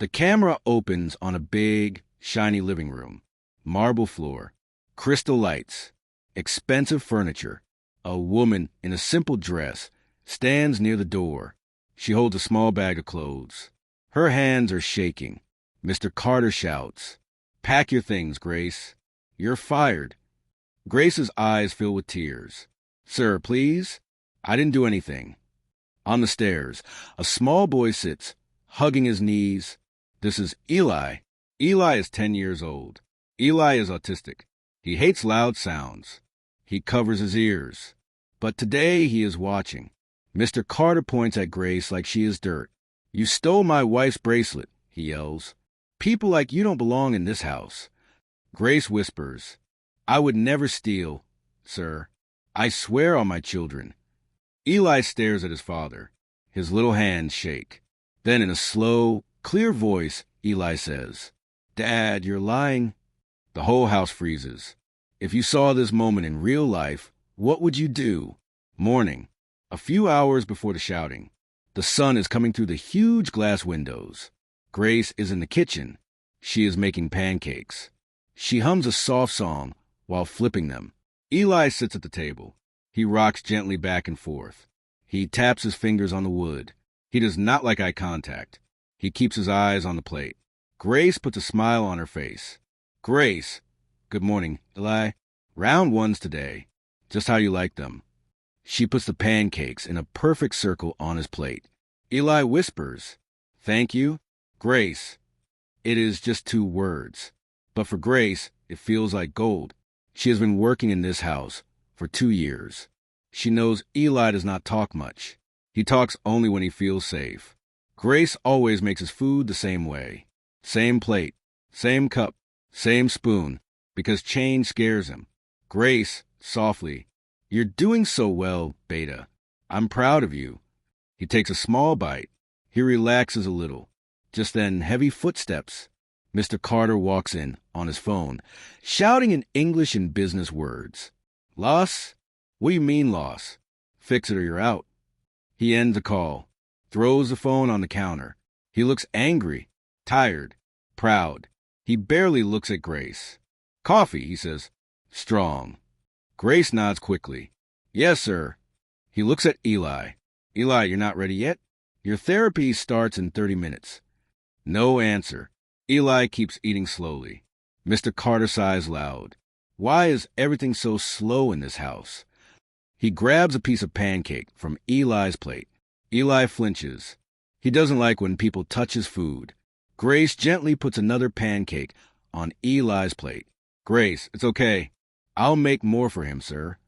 The camera opens on a big, shiny living room. Marble floor, crystal lights, expensive furniture. A woman in a simple dress stands near the door. She holds a small bag of clothes. Her hands are shaking. Mr. Carter shouts, "Pack your things, Grace. You're fired." Grace's eyes fill with tears. "Sir, please? I didn't do anything." On the stairs, a small boy sits, hugging his knees. This is Eli. Eli is 10 years old. Eli is autistic. He hates loud sounds. He covers his ears. But today he is watching. Mr. Carter points at Grace like she is dirt. "You stole my wife's bracelet," he yells. "People like you don't belong in this house." Grace whispers, "I would never steal, sir. I swear on my children." Eli stares at his father. His little hands shake. Then in a slow, clear voice, Eli says, "Dad, you're lying." The whole house freezes. If you saw this moment in real life, what would you do? Morning. A few hours before the shouting. The sun is coming through the huge glass windows. Grace is in the kitchen. She is making pancakes. She hums a soft song while flipping them. Eli sits at the table. He rocks gently back and forth. He taps his fingers on the wood. He does not like eye contact. He keeps his eyes on the plate. Grace puts a smile on her face. "Grace." "Good morning, Eli. Round ones today. Just how you like them." She puts the pancakes in a perfect circle on his plate. Eli whispers, "Thank you, Grace." It is just 2 words. But for Grace, it feels like gold. She has been working in this house for 2 years. She knows Eli does not talk much. He talks only when he feels safe. Grace always makes his food the same way. Same plate, same cup, same spoon, because change scares him. Grace, softly, "You're doing so well, Beta. I'm proud of you." He takes a small bite. He relaxes a little. Just then, heavy footsteps. Mr. Carter walks in on his phone, shouting in English and business words. "Loss? What do you mean loss? Fix it or you're out." He ends the call, throws the phone on the counter. He looks angry, tired, proud. He barely looks at Grace. "Coffee," he says. "Strong." Grace nods quickly. "Yes, sir." He looks at Eli. "Eli, you're not ready yet? Your therapy starts in 30 minutes. No answer. Eli keeps eating slowly. Mr. Carter sighs loud. Why is everything so slow in this house? He grabs a piece of pancake from Eli's plate. Eli flinches. He doesn't like when people touch his food. Grace gently puts another pancake on Eli's plate. "Grace, it's okay. I'll make more for him, sir."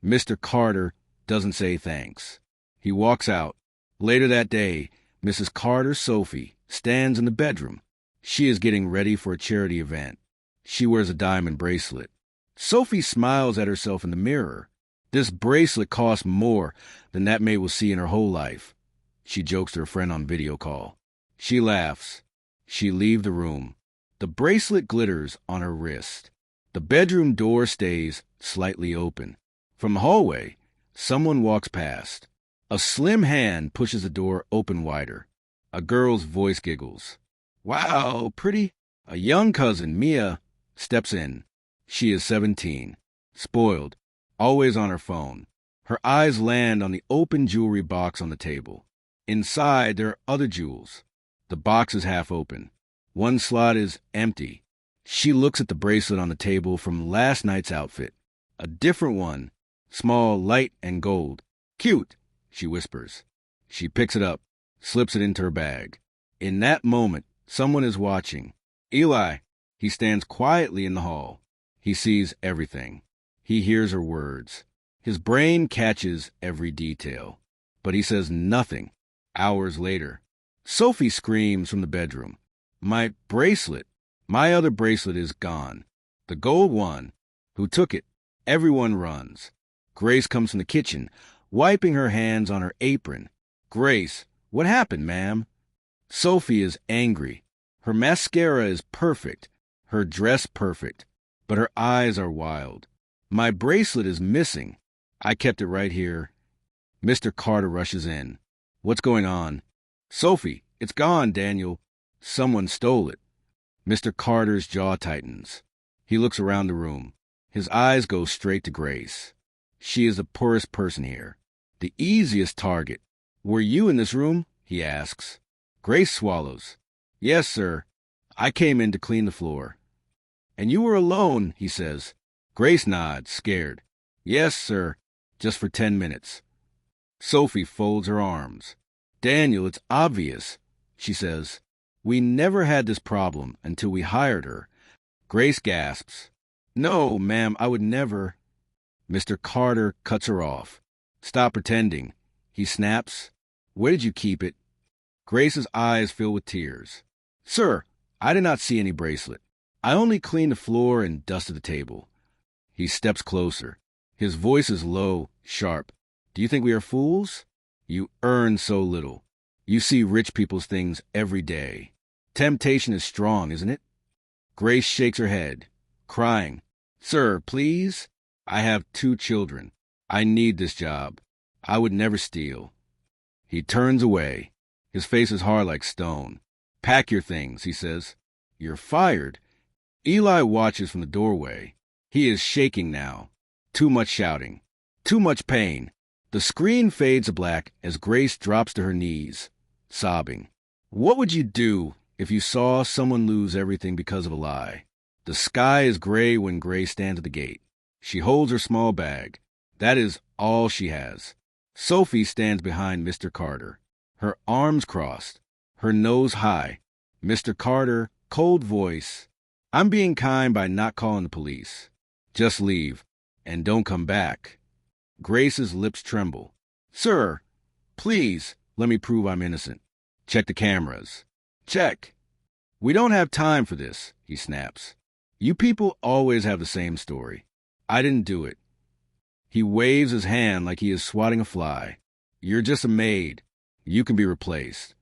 Mr. Carter doesn't say thanks. He walks out. Later that day, Mrs. Carter's Sophie stands in the bedroom. She is getting ready for a charity event. She wears a diamond bracelet. Sophie smiles at herself in the mirror. This bracelet costs more than that maid will see in her whole life. She jokes to her friend on video call. She laughs. She leaves the room. The bracelet glitters on her wrist. The bedroom door stays slightly open. From the hallway, someone walks past. A slim hand pushes the door open wider. A girl's voice giggles. "Wow, pretty." A young cousin, Mia, steps in. She is 17, spoiled, always on her phone. Her eyes land on the open jewelry box on the table. Inside, there are other jewels. The box is half open. One slot is empty. She looks at the bracelet on the table from last night's outfit. A different one, small, light, and gold. "Cute," she whispers. She picks it up, slips it into her bag. In that moment, someone is watching. Eli. He stands quietly in the hall. He sees everything. He hears her words. His brain catches every detail. But he says nothing. Hours later, Sophie screams from the bedroom. "My bracelet! My other bracelet is gone. The gold one. Who took it?" Everyone runs. Grace comes from the kitchen, wiping her hands on her apron. "Grace, what happened, ma'am?" Sophie is angry. Her mascara is perfect, her dress perfect, but her eyes are wild. "My bracelet is missing. I kept it right here." Mr. Carter rushes in. "What's going on?" "Sophie, it's gone, Daniel." Someone stole it. Mr. Carter's jaw tightens. He looks around the room. His eyes go straight to Grace. She is the poorest person here, the easiest target. Were you in this room? He asks. Grace swallows. Yes, sir. I came in to clean the floor. And you were alone, he says. Grace nods, scared. Yes, sir. Just for 10 minutes. Sophie folds her arms. Daniel, it's obvious, she says. We never had this problem until we hired her. Grace gasps. No, ma'am, I would never. Mr. Carter cuts her off. Stop pretending. He snaps. Where did you keep it? Grace's eyes fill with tears. Sir, I did not see any bracelet. I only cleaned the floor and dusted the table. He steps closer. His voice is low, sharp. Do you think we are fools? You earn so little. You see rich people's things every day. Temptation is strong, isn't it? Grace shakes her head, crying. Sir, please? I have 2 children. I need this job. I would never steal. He turns away. His face is hard like stone. Pack your things, he says. You're fired. Eli watches from the doorway. He is shaking now. Too much shouting. Too much pain. The screen fades to black as Grace drops to her knees, sobbing. What would you do if you saw someone lose everything because of a lie? The sky is gray when Grace stands at the gate. She holds her small bag. That is all she has. Sophie stands behind Mr. Carter, her arms crossed, her nose high. Mr. Carter, cold voice. I'm being kind by not calling the police. Just leave, and don't come back. Grace's lips tremble. Sir, please, let me prove I'm innocent. Check the cameras. Check. We don't have time for this, he snaps. You people always have the same story. I didn't do it. He waves his hand like he is swatting a fly. You're just a maid. You can be replaced.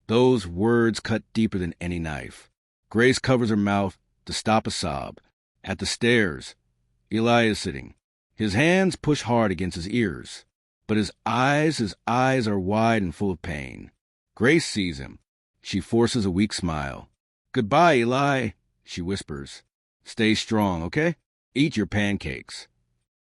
Those words cut deeper than any knife. Grace covers her mouth to stop a sob. At the stairs, Eli is sitting. His hands push hard against his ears, but his eyes are wide and full of pain. Grace sees him. She forces a weak smile. Goodbye, Eli, she whispers. Stay strong, okay? Eat your pancakes.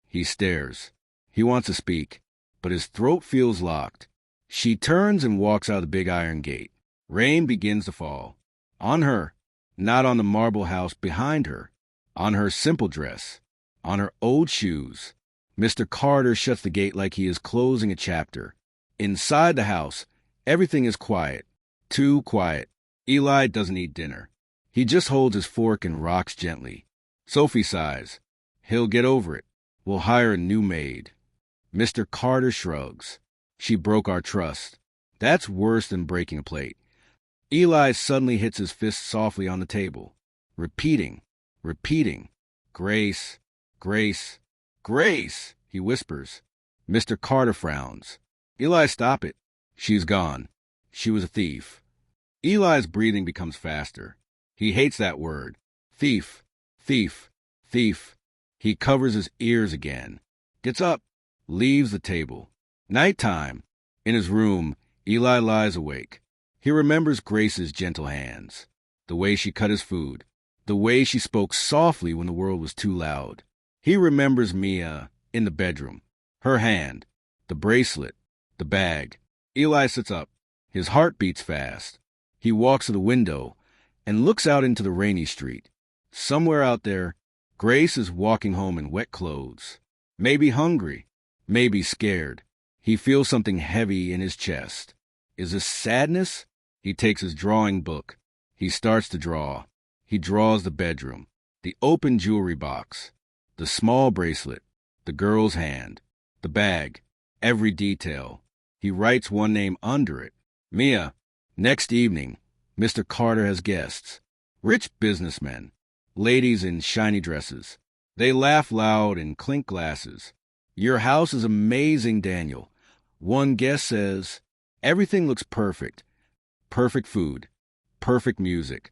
He stares. He wants to speak, but his throat feels locked. She turns and walks out the big iron gate. Rain begins to fall. On her, not on the marble house behind her. On her simple dress. On her old shoes. Mr. Carter shuts the gate like he is closing a chapter. Inside the house, everything is quiet. Too quiet. Eli doesn't eat dinner. He just holds his fork and rocks gently. Sophie sighs. He'll get over it. We'll hire a new maid. Mr. Carter shrugs. She broke our trust. That's worse than breaking a plate. Eli suddenly hits his fist softly on the table, repeating. Grace, Grace, Grace, he whispers. Mr. Carter frowns. Eli, stop it. She's gone. She was a thief. Eli's breathing becomes faster. He hates that word. Thief, thief, thief. He covers his ears again. Gets up, leaves the table. Nighttime. In his room, Eli lies awake. He remembers Grace's gentle hands, the way she cut his food, the way she spoke softly when the world was too loud. He remembers Mia in the bedroom, her hand, the bracelet, the bag. Eli sits up. His heart beats fast. He walks to the window and looks out into the rainy street. Somewhere out there, Grace is walking home in wet clothes, maybe hungry, maybe scared. He feels something heavy in his chest. Is this sadness? He takes his drawing book. He starts to draw. He draws the bedroom, the open jewelry box, the small bracelet, the girl's hand, the bag, every detail. He writes one name under it. Mia. Next evening, Mr. Carter has guests. Rich businessmen. Ladies in shiny dresses. They laugh loud and clink glasses. Your house is amazing, Daniel. One guest says, everything looks perfect. Perfect food. Perfect music.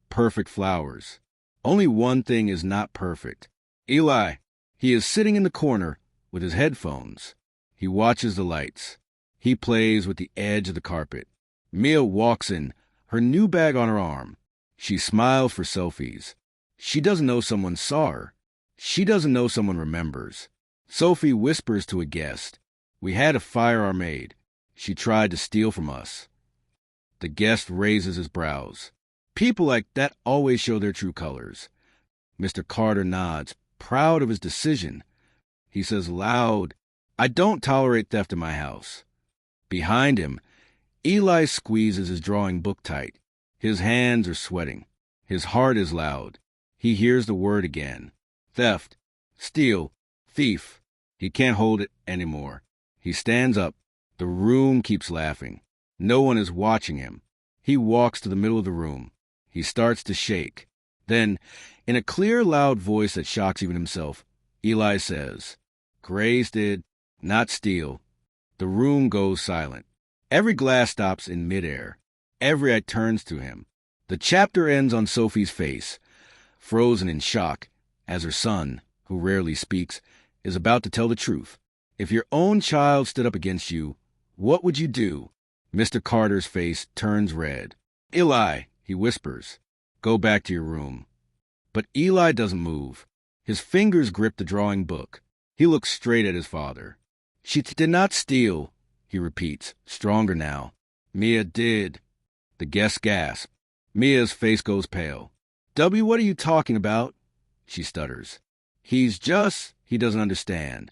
Perfect flowers. Only one thing is not perfect. Eli. He is sitting in the corner with his headphones. He watches the lights. He plays with the edge of the carpet. Mia walks in, her new bag on her arm. She smiles for selfies. She doesn't know someone saw her. She doesn't know someone remembers. Sophie whispers to a guest, "We had to fire our maid. She tried to steal from us." The guest raises his brows. People like that always show their true colors. Mr. Carter nods, proud of his decision. He says loud, "I don't tolerate theft in my house." Behind him, Eli squeezes his drawing book tight. His hands are sweating. His heart is loud. He hears the word again. Theft. Steal. Thief. He can't hold it anymore. He stands up. The room keeps laughing. No one is watching him. He walks to the middle of the room. He starts to shake. Then, in a clear, loud voice that shocks even himself, Eli says, "Grace did not steal." The room goes silent. Every glass stops in midair. Every eye turns to him. The chapter ends on Sophie's face, frozen in shock, as her son, who rarely speaks, is about to tell the truth. If your own child stood up against you, what would you do? Mr. Carter's face turns red. "Eli," he whispers, "go back to your room." But Eli doesn't move. His fingers grip the drawing book. He looks straight at his father. "She did not steal," he repeats, stronger now. "Mia did." The guests gasp. Mia's face goes pale. "W, what are you talking about?" She stutters. He doesn't understand.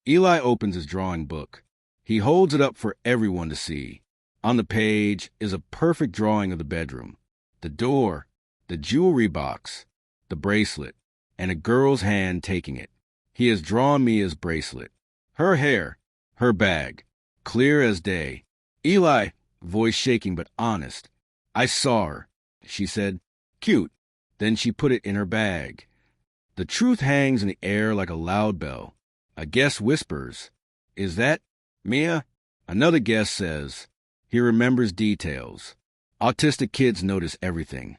Eli opens his drawing book. He holds it up for everyone to see. On the page is a perfect drawing of the bedroom, the door, the jewelry box, the bracelet, and a girl's hand taking it. He has drawn Mia's bracelet, her hair, her bag, clear as day. Eli, voice shaking but honest. "I saw her," she said. "Cute." Then she put it in her bag. The truth hangs in the air like a loud bell. A guest whispers, "Is that Mia?" Another guest says, he remembers details. Autistic kids notice everything.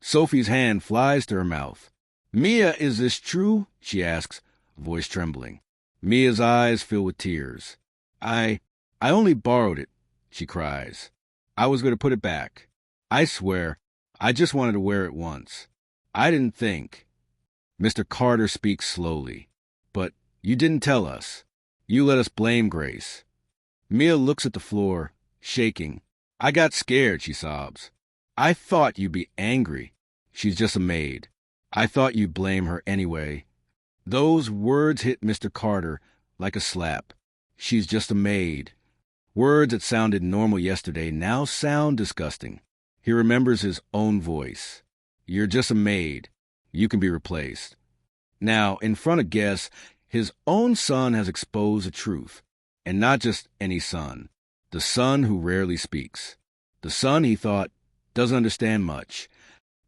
Sophie's hand flies to her mouth. "Mia, is this true?" she asks, voice trembling. Mia's eyes fill with tears. I only borrowed it," she cries. "I was going to put it back. I swear, I just wanted to wear it once. I didn't think." Mr. Carter speaks slowly. "But you didn't tell us. You let us blame Grace." Mia looks at the floor, shaking. "I got scared," she sobs. "I thought you'd be angry. She's just a maid. I thought you'd blame her anyway." Those words hit Mr. Carter like a slap. She's just a maid. Words that sounded normal yesterday now sound disgusting. He remembers his own voice. "You're just a maid. You can be replaced." Now, in front of guests, his own son has exposed the truth. And not just any son. The son who rarely speaks. The son he thought doesn't understand much.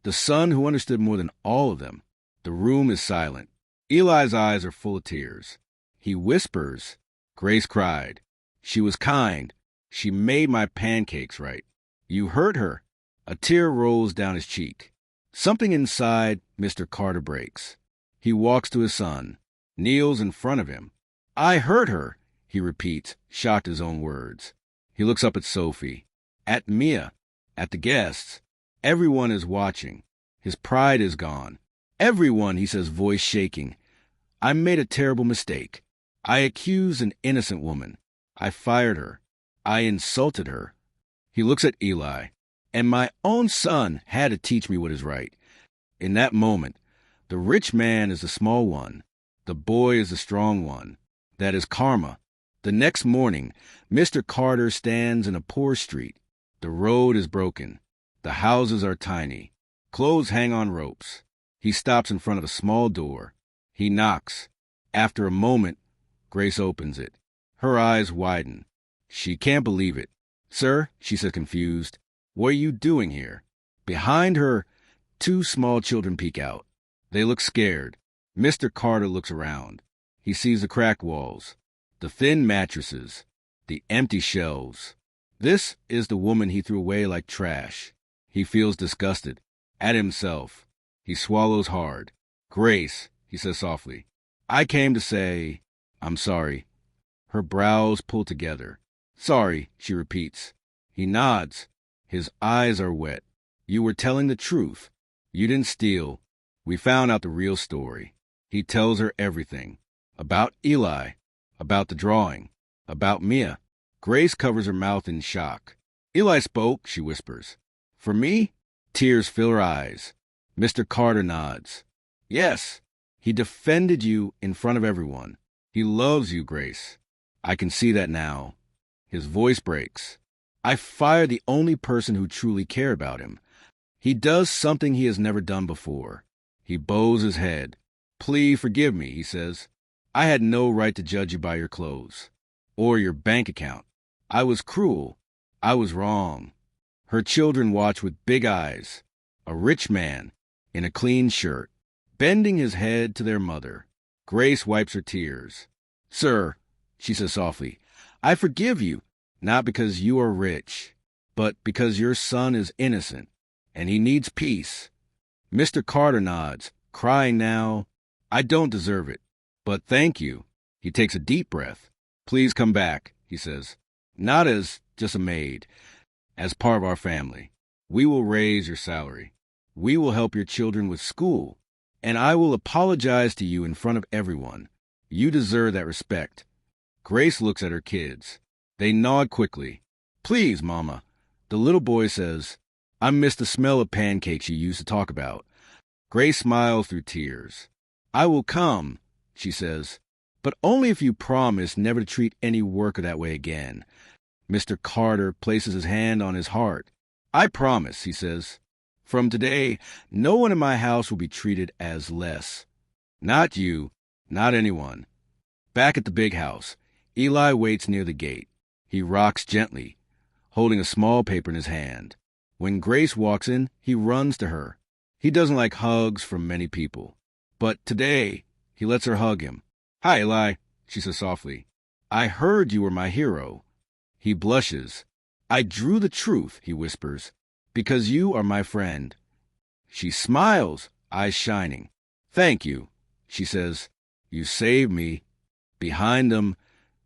The son who understood more than all of them. The room is silent. Eli's eyes are full of tears. He whispers, "Grace cried. She was kind. She made my pancakes right. You hurt her." A tear rolls down his cheek. Something inside Mr. Carter breaks. He walks to his son, kneels in front of him. "I hurt her," he repeats, shocked at his own words. He looks up at Sophie, at Mia, at the guests. Everyone is watching. His pride is gone. "Everyone," he says, voice shaking. "I made a terrible mistake. I accused an innocent woman. I fired her. I insulted her." He looks at Eli. "And my own son had to teach me what is right." In that moment, the rich man is the small one. The boy is the strong one. That is karma. The next morning, Mr. Carter stands in a poor street. The road is broken. The houses are tiny. Clothes hang on ropes. He stops in front of a small door. He knocks. After a moment, Grace opens it. Her eyes widen. She can't believe it. "Sir," she says, confused, "what are you doing here?" Behind her, two small children peek out. They look scared. Mr. Carter looks around. He sees the cracked walls, the thin mattresses, the empty shelves. This is the woman he threw away like trash. He feels disgusted. At himself. He swallows hard. "Grace," he says softly, "I came to say, I'm sorry." Her brows pull together. "Sorry," she repeats. He nods. His eyes are wet. You were telling the truth. You didn't steal. We found out the real story. He tells her everything. About Eli. About the drawing. About Mia. Grace covers her mouth in shock. Eli spoke, she whispers. For me? Tears fill her eyes. Mr. Carter nods. Yes. He defended you in front of everyone. He loves you, Grace. I can see that now. His voice breaks. I fired the only person who truly cared about him. He does something he has never done before. He bows his head. Please forgive me, he says. I had no right to judge you by your clothes. Or your bank account. I was cruel. I was wrong. Her children watch with big eyes. A rich man, in a clean shirt, bending his head to their mother. Grace wipes her tears. Sir, she says softly, I forgive you, not because you are rich, but because your son is innocent, and he needs peace. Mr. Carter nods, crying now. I don't deserve it, but thank you. He takes a deep breath. Please come back, he says. Not as just a maid, as part of our family. We will raise your salary. We will help your children with school, and I will apologize to you in front of everyone. You deserve that respect. Grace looks at her kids. They nod quickly. Please, Mama. The little boy says, I miss the smell of pancakes you used to talk about. Grace smiles through tears. I will come, she says, but only if you promise never to treat any worker that way again. Mr. Carter places his hand on his heart. I promise, he says. From today, no one in my house will be treated as less. Not you, not anyone. Back at the big house, Eli waits near the gate. He rocks gently, holding a small paper in his hand. When Grace walks in, he runs to her. He doesn't like hugs from many people. But today, he lets her hug him. Hi, Eli, she says softly. I heard you were my hero. He blushes. I drew the truth, he whispers, because you are my friend. She smiles, eyes shining. Thank you, she says. You saved me. Behind them,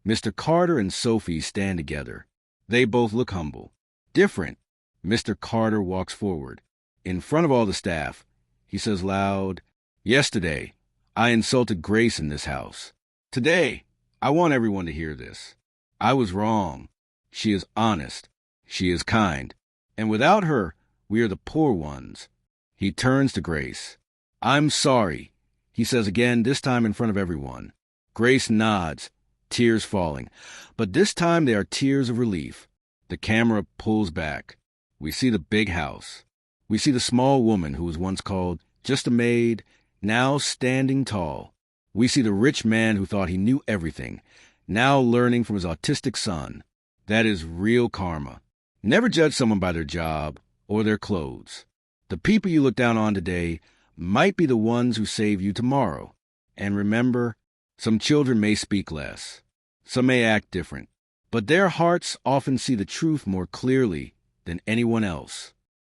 Mr. Carter and Sophie stand together. They both look humble. Different. Mr. Carter walks forward. In front of all the staff, he says loud, Yesterday, I insulted Grace in this house. Today, I want everyone to hear this. I was wrong. She is honest. She is kind. And without her, we are the poor ones. He turns to Grace. I'm sorry, he says again, this time in front of everyone. Grace nods, tears falling. But this time they are tears of relief. The camera pulls back. We see the big house. We see the small woman who was once called just a maid, now standing tall. We see the rich man who thought he knew everything, now learning from his autistic son. That is real karma. Never judge someone by their job or their clothes. The people you look down on today might be the ones who save you tomorrow. And remember, some children may speak less. Some may act different. But their hearts often see the truth more clearly than anyone else.